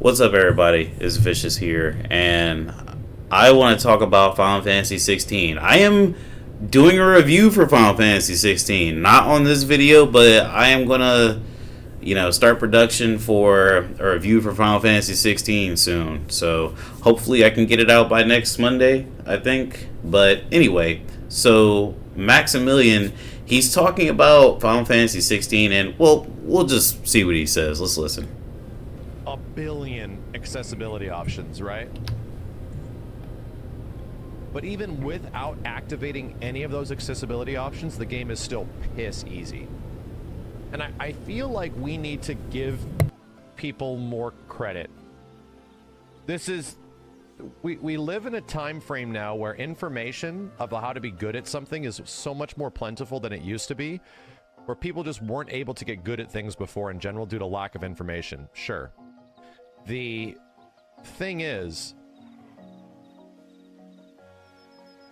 What's up, everybody? It's Vicious here, and I want to talk about Final Fantasy 16. I am doing a review for Final Fantasy 16, not on this video, but I am gonna, start production for a review for Final Fantasy 16 soon. So hopefully, I can get it out by next Monday, I think. But anyway, so Maximilian, he's talking about Final Fantasy 16, and well, we'll just see what he says. Let's listen. A billion accessibility options, right? But even without activating any of those accessibility options, the game is still piss easy. And I feel like we need to give people more credit. We live in a time frame now where information about how to be good at something is so much more plentiful than it used to be, where people just weren't able to get good at things before in general due to lack of information. Sure. The thing is,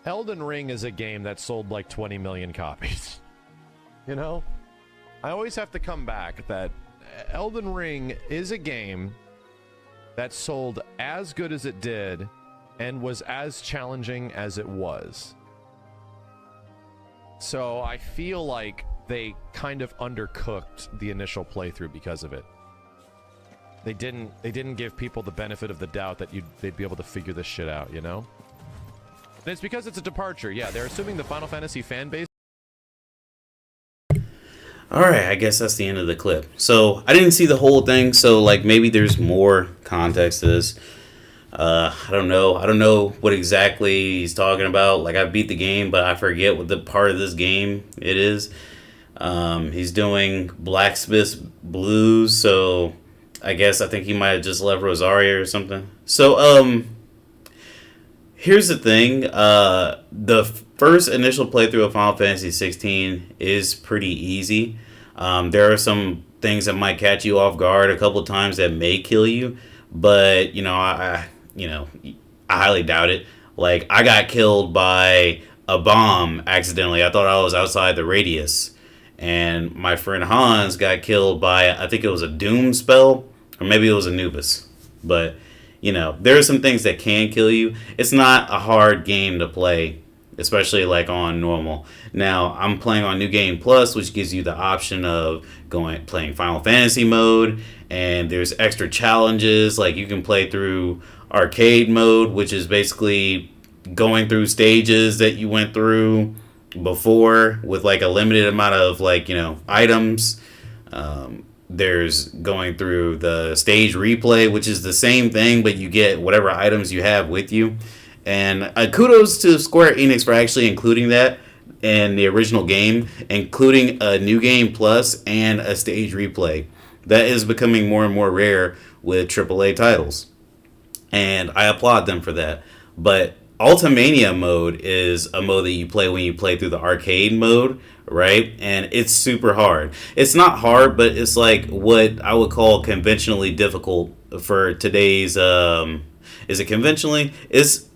Elden Ring is a game that sold like 20 million copies. You know? I always have to come back that Elden Ring is a game that sold as good as it did and was as challenging as it was. So I feel like they kind of undercooked the initial playthrough because of it. They didn't give people the benefit of the doubt that they'd be able to figure this shit out, you know? And it's because it's a departure. Yeah, they're assuming the Final Fantasy fan base. Alright, I guess that's the end of the clip. So, I didn't see the whole thing, so, maybe there's more context to this. I don't know. I don't know what exactly he's talking about. I beat the game, but I forget what the part of this game it is. He's doing Blacksmith's Blues, so I think he might have just left Rosaria or something. So, here's the thing. The first initial playthrough of Final Fantasy 16 is pretty easy. There are some things that might catch you off guard a couple times that may kill you, but I highly doubt it. I got killed by a bomb accidentally. I thought I was outside the radius, and my friend Hans got killed by, I think it was a doom spell, or maybe it was Anubis. But there are some things that can kill you. It's not a hard game to play, especially on normal. Now, I'm playing on New Game Plus, which gives you the option of playing Final Fantasy mode, and there's extra challenges. You can play through arcade mode, which is basically going through stages that you went through before with a limited amount of items. There's going through the stage replay, which is the same thing, but you get whatever items you have with you. And kudos to Square Enix for actually including that in the original game, including a New Game Plus and a stage replay. That is becoming more and more rare with AAA titles, and I applaud them for that. But Ultimania mode is a mode that you play when you play through the arcade mode, right? And it's super hard. It's not hard, but it's what I would call conventionally difficult for today's is it conventionally? It's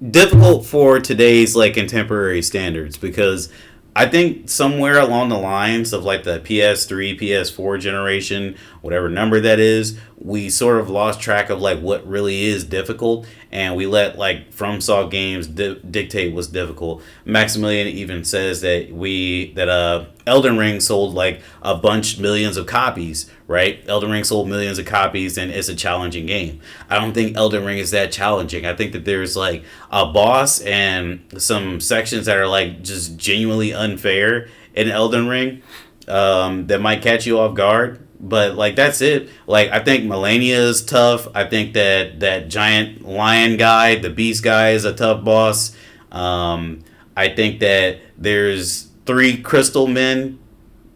difficult for today's contemporary standards, because I think somewhere along the lines of the PS3, PS4 generation, whatever number that is, we sort of lost track of what really is difficult, and we let FromSoft games dictate what's difficult. Maximilian even says that Elden Ring sold a bunch, millions of copies, right? Elden Ring sold millions of copies, and it's a challenging game. I don't think Elden Ring is that challenging. I think that there's a boss and some sections that are just genuinely unfair in Elden Ring that might catch you off guard. But that's it. I think Melania is tough. I think that giant lion guy, the beast guy, is a tough boss. I think that there's 3 crystal men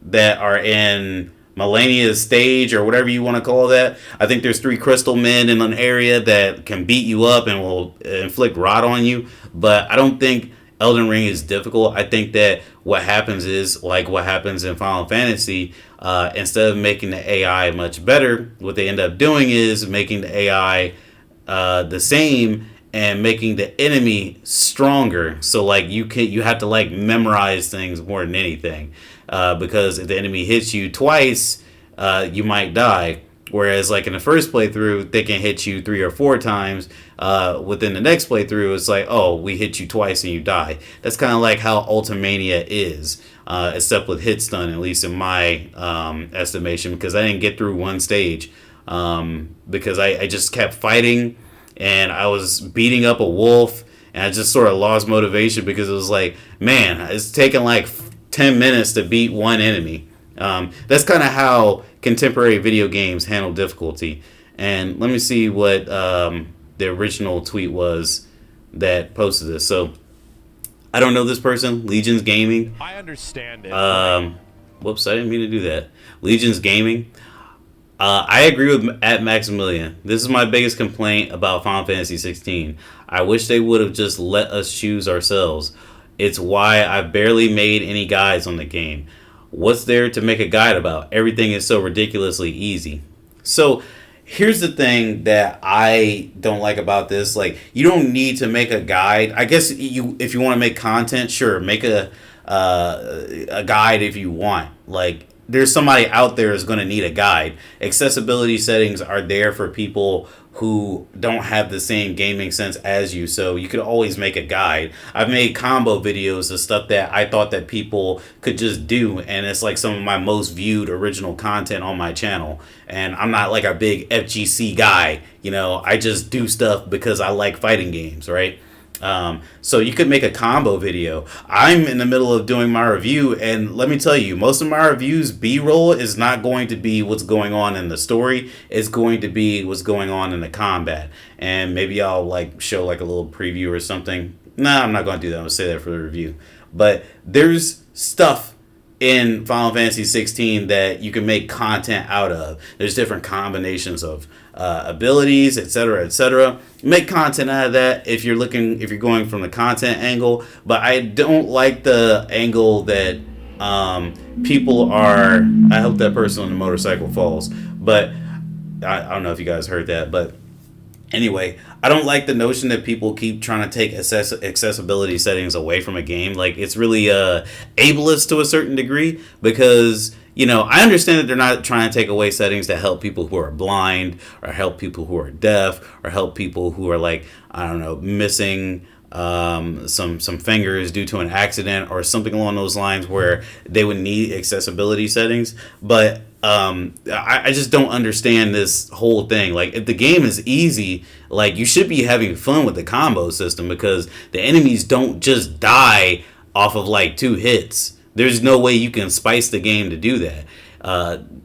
that are in Melania's stage, or whatever you want to call that. I think there's 3 crystal men in an area that can beat you up and will inflict rot on you. But I don't think Elden Ring is difficult. I think that what happens is what happens in Final Fantasy. Instead of making the AI much better, what they end up doing is making the AI the same and making the enemy stronger. So you have to memorize things more than anything, because if the enemy hits you twice, you might die. Whereas like in the first playthrough, they can hit you 3 or 4 times. Within the next playthrough, it's like, oh, we hit you twice and you die. That's kind of like how Ultimania is, except with hit stun, at least in my estimation, because I didn't get through one stage because I just kept fighting and I was beating up a wolf and I just sort of lost motivation because it was like, man, it's taking like 10 minutes to beat one enemy. That's kind of how contemporary video games handle difficulty. And let me see what the original tweet was that posted this. So I don't know this person, Legions Gaming. I understand it. Whoops, I didn't mean to do that. Legions Gaming. I agree with at Maximilian. This is my biggest complaint about Final Fantasy 16. I wish they would have just let us choose ourselves. It's why I barely made any guides on the game. What's there to make a guide about? Everything is so ridiculously easy. So here's the thing that I don't like about this. Like, you don't need to make a guide. I guess if you want to make content, sure, make a guide if you want. Like, there's somebody out there who's going to need a guide. Accessibility settings are there for people who don't have the same gaming sense as you, so you could always make a guide. I've made combo videos of stuff that I thought that people could just do, and it's like some of my most viewed original content on my channel. And I'm not like a big FGC guy, you know, I just do stuff because I like fighting games, right? So you could make a combo video. I'm in the middle of doing my review, and let me tell you, most of my reviews, B-roll is not going to be what's going on in the story. It's going to be what's going on in the combat. And maybe I'll like show like a little preview or something. Nah, I'm not going to do that. I'm going to say that for the review. But there's stuff in Final Fantasy 16 that you can make content out of. There's different combinations of abilities, etc., etc. Make content out of that if you're going from the content angle. But I don't like the angle that people are. I hope that person on the motorcycle falls. But I don't know if you guys heard that. But anyway, I don't like the notion that people keep trying to take accessibility settings away from a game. Like, it's really ableist to a certain degree because, you know, I understand that they're not trying to take away settings that help people who are blind or help people who are deaf or help people who are like, I don't know, missing some fingers due to an accident or something along those lines where they would need accessibility settings. But I just don't understand this whole thing. Like, if the game is easy, like, you should be having fun with the combo system because the enemies don't just die off of like 2 hits. There's no way you can spice the game to do that.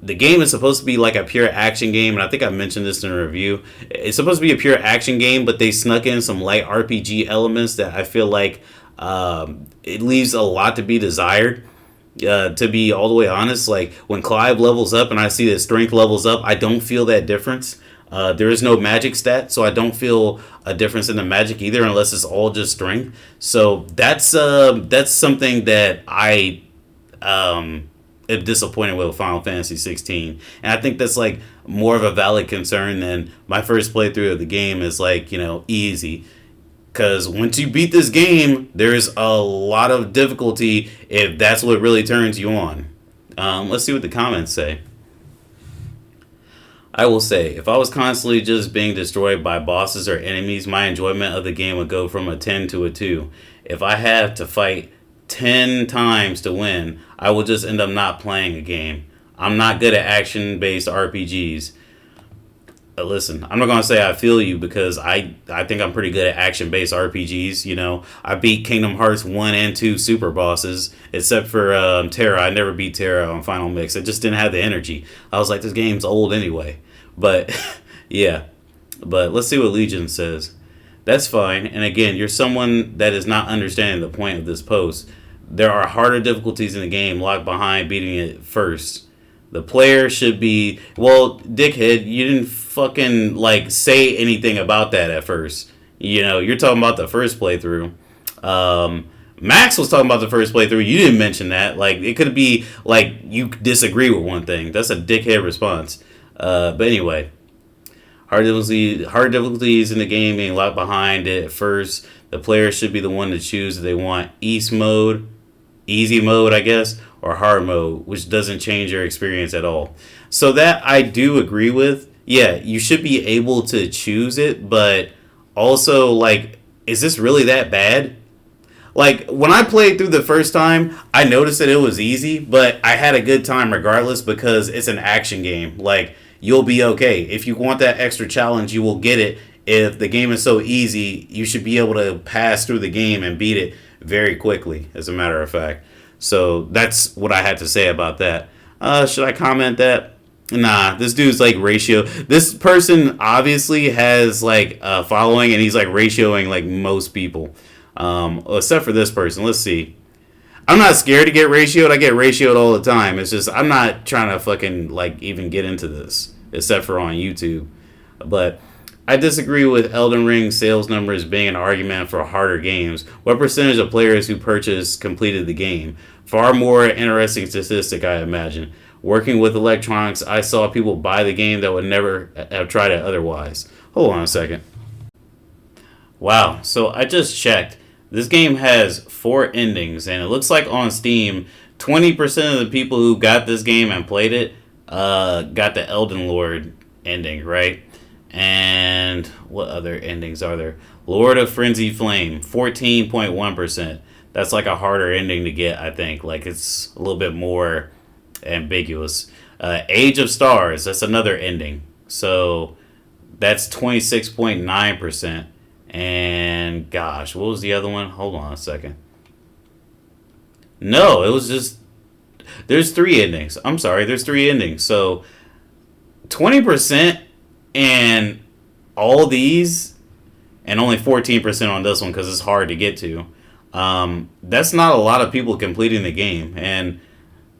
The game is supposed to be like a pure action game, and I think I mentioned this in a review. It's supposed to be a pure action game, but they snuck in some light RPG elements that I feel like it leaves a lot to be desired. To be all the way honest, like when Clive levels up and I see that strength levels up, I don't feel that difference. There is no magic stat, so I don't feel a difference in the magic either, unless it's all just strength. So that's something that I am disappointed with Final Fantasy 16, and I think that's like more of a valid concern than my first playthrough of the game is like, you know, easy. Because once you beat this game, there's a lot of difficulty if that's what really turns you on. Let's see what the comments say. I will say, if I was constantly just being destroyed by bosses or enemies, my enjoyment of the game would go from a 10 to a 2. If I have to fight 10 times to win, I will just end up not playing a game. I'm not good at action-based RPGs. Listen, I'm not going to say I feel you because I think I'm pretty good at action-based RPGs, you know. I beat Kingdom Hearts 1 and 2 super bosses, except for Terra. I never beat Terra on Final Mix. I just didn't have the energy. I was like, this game's old anyway. But, yeah. But let's see what Legion says. That's fine. And again, you're someone that is not understanding the point of this post. There are harder difficulties in the game locked behind beating it first. The player should be, well, dickhead, you didn't fucking, like, say anything about that at first. You know, you're talking about the first playthrough. Max was talking about the first playthrough. You didn't mention that. Like, it could be, like, you disagree with one thing. That's a dickhead response. But anyway, hard difficulties in the game being locked behind it at first. The player should be the one to choose if they want East mode. easy mode, I guess, or hard mode, which doesn't change your experience at all. So that I do agree with. Yeah, you should be able to choose it, but also, like, is this really that bad? Like, when I played through the first time, I noticed that it was easy, but I had a good time regardless because it's an action game. Like, you'll be okay. If you want that extra challenge, you will get it. If the game is so easy, you should be able to pass through the game and beat it very quickly, as a matter of fact. So that's what I had to say about that. Should I comment that? Nah, this dude's like ratio. This person obviously has like a following, and he's like ratioing like most people, except for this person. Let's see. I'm not scared to get ratioed. I get ratioed all the time. It's just I'm not trying to fucking like even get into this, except for on YouTube. But I disagree with Elden Ring sales numbers being an argument for harder games. What percentage of players who purchased completed the game? Far more interesting statistic, I imagine. Working with electronics, I saw people buy the game that would never have tried it otherwise. Hold on a second. Wow, so I just checked. This game has 4 endings, and it looks like on Steam, 20% of the people who got this game and played it got the Elden Lord ending, right? And what other endings are there? Lord of Frenzy Flame, 14.1%. That's like a harder ending to get, I think. Like, it's a little bit more ambiguous. Age of Stars, that's another ending. So that's 26.9%. And gosh, what was the other one? Hold on a second. No, it was just there's 3 endings. I'm sorry, there's 3 endings. So 20% and all these, and only 14% on this one because it's hard to get to. That's not a lot of people completing the game. And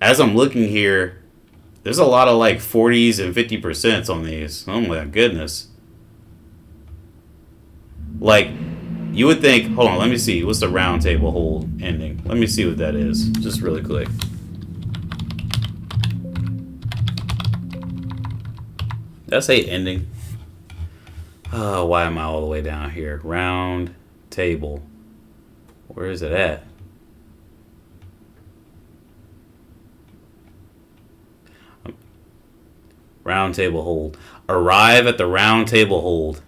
as I'm looking here, there's a lot of like 40s and 50% on these. Oh my goodness. Like, you would think, hold on, let me see. What's the round table hold ending? Let me see what that is, just really quick. Did I say ending? Oh, why am I all the way down here? Round table. Where is it at? Round table hold. Arrive at the round table hold.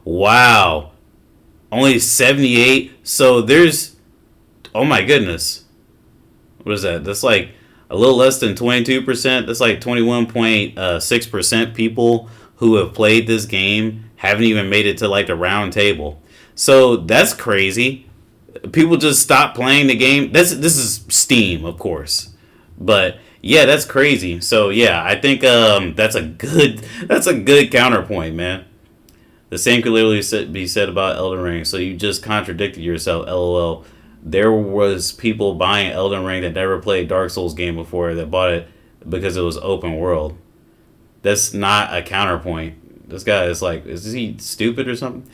Wow. Only 78. So there's... Oh my goodness. What is that? That's like a little less than 22%. That's like 21.6% people who have played this game haven't even made it to like the round table. So that's crazy. People just stop playing the game. This is Steam, of course. But yeah, that's crazy. So yeah, I think that's a good counterpoint, man. The same could literally be said about Elden Ring. So you just contradicted yourself, LOL. There was people buying Elden Ring that never played Dark Souls game before that bought it because it was open world. That's not a counterpoint. This guy is like, is he stupid or something?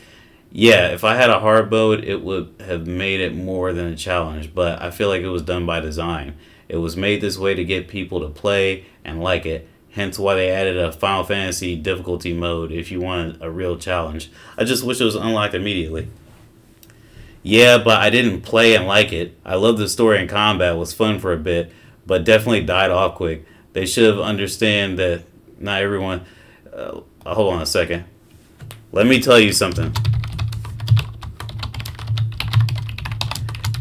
Yeah, if I had a hard mode, it would have made it more than a challenge, but I feel like it was done by design. It was made this way to get people to play and like it, hence why they added a Final Fantasy difficulty mode if you wanted a real challenge. I just wish it was unlocked immediately. Yeah, but I didn't play and like it. I loved the story and combat, was fun for a bit, but definitely died off quick. They should have understand that not everyone... hold on a second. Let me tell you something.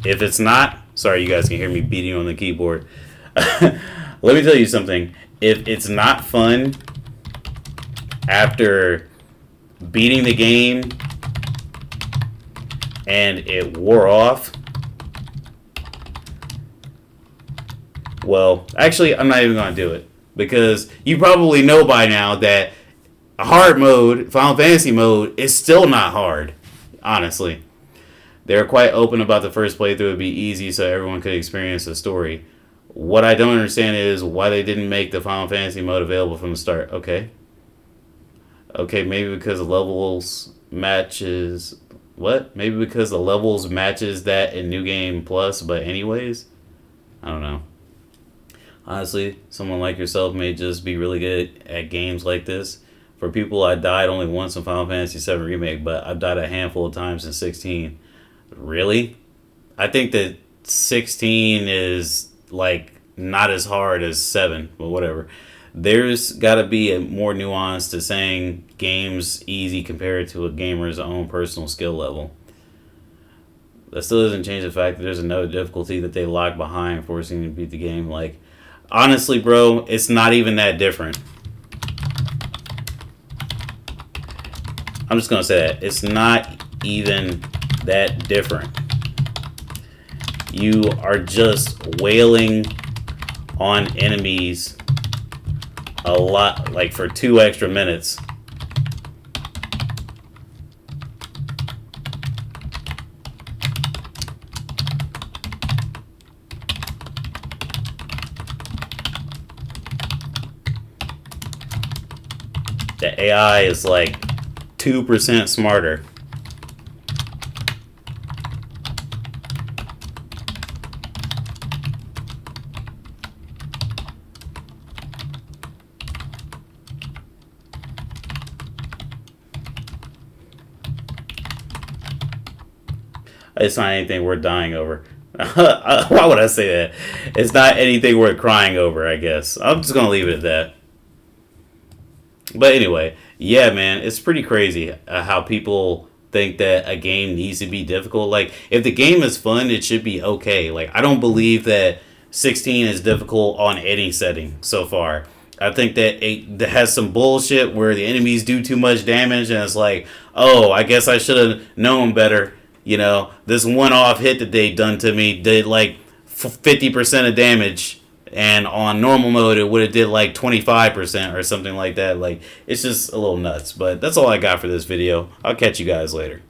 If it's not... Sorry, you guys can hear me beating on the keyboard. Let me tell you something. If it's not fun after beating the game and it wore off, well, actually, I'm not even going to do it. Because you probably know by now that a hard mode, Final Fantasy mode, is still not hard, honestly. They're quite open about the first playthrough would be easy so everyone could experience the story. What I don't understand is why they didn't make the Final Fantasy mode available from the start. Okay, maybe because the levels matches... What? Maybe because the levels matches that in New Game Plus, but anyways? I don't know. Honestly, someone like yourself may just be really good at games like this. For people, I died only once in Final Fantasy VII Remake, but I've died a handful of times in 16. Really? I think that 16 is like not as hard as 7, but whatever. There's got to be a more nuance to saying game's easy compared to a gamer's own personal skill level. That still doesn't change the fact that there's another difficulty that they lock behind, forcing you to beat the game. Like, honestly, bro, it's not even that different. I'm just going to say that. It's not even that different. You are just wailing on enemies a lot, like for 2 extra minutes. The AI is like 2% smarter. It's not anything worth dying over. Why would I say that? It's not anything worth crying over, I guess. I'm just going to leave it at that. But anyway, yeah, man, it's pretty crazy how people think that a game needs to be difficult. Like, if the game is fun, it should be okay. Like, I don't believe that 16 is difficult on any setting so far. I think that it has some bullshit where the enemies do too much damage, and it's like, oh, I guess I should have known better. You know, this one-off hit that they done to me did like 50% of damage, and on normal mode it would have did like 25% or something like that. Like, it's just a little nuts. But that's all I got for this video. I'll catch you guys later.